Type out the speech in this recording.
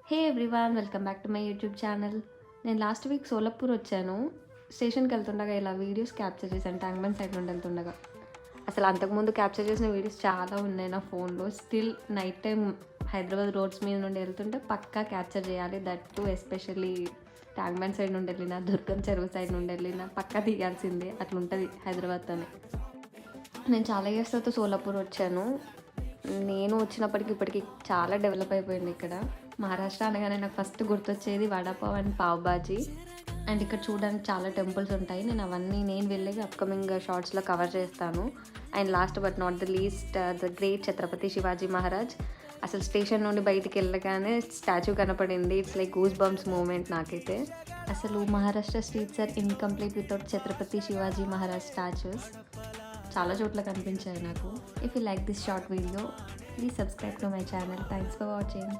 Hey everyone, welcome back to my YouTube channel. నేను last week Solapur వచ్చాను. స్టేషన్కి వెళ్తుండగా ఇలా వీడియోస్ క్యాప్చర్ చేశాను, ట్యాంక్ బండ్ సైడ్ నుండి వెళ్తుండగా. అసలు అంతకుముందు క్యాప్చర్ చేసిన వీడియోస్ చాలా ఉన్నాయి నా ఫోన్లో. Still night time Hyderabad roads మీద నుండి వెళ్తుంటే పక్కా క్యాప్చర్ చేయాలి. That to especially tank bund side నుండి వెళ్ళిన, దుర్గం చెరువు సైడ్ నుండి వెళ్ళిన పక్కా తీయాల్సిందే. అట్లా ఉంటుంది హైదరాబాద్తోనే. నేను చాలా ఇయర్స్ తర్వాత సోలాపూర్ వచ్చాను. నేను వచ్చినప్పటికి ఇప్పటికి చాలా డెవలప్ అయిపోయింది ఇక్కడ. మహారాష్ట్ర అనగానే నాకు ఫస్ట్ గుర్తొచ్చేది వడాపావ్ అండ్ పావ్ బాజీ. అండ్ ఇక్కడ చూడడానికి చాలా టెంపుల్స్ ఉంటాయి. నేను అవన్నీ నేను వెళ్ళేవి అప్కమింగ్ షార్ట్స్లో కవర్ చేస్తాను. And last but not the least, the great Chhatrapati Shivaji Maharaj. అసలు స్టేషన్ నుండి బయటికి వెళ్ళగానే స్టాచ్యూ కనపడింది. It's like goose bumps moment నాకైతే. అసలు Maharashtra streets are incomplete without Chhatrapati Shivaji Maharaj statues. చాలా చోట్ల కనిపించాయి నాకు. If you like this short video, please subscribe to my channel. Thanks for watching.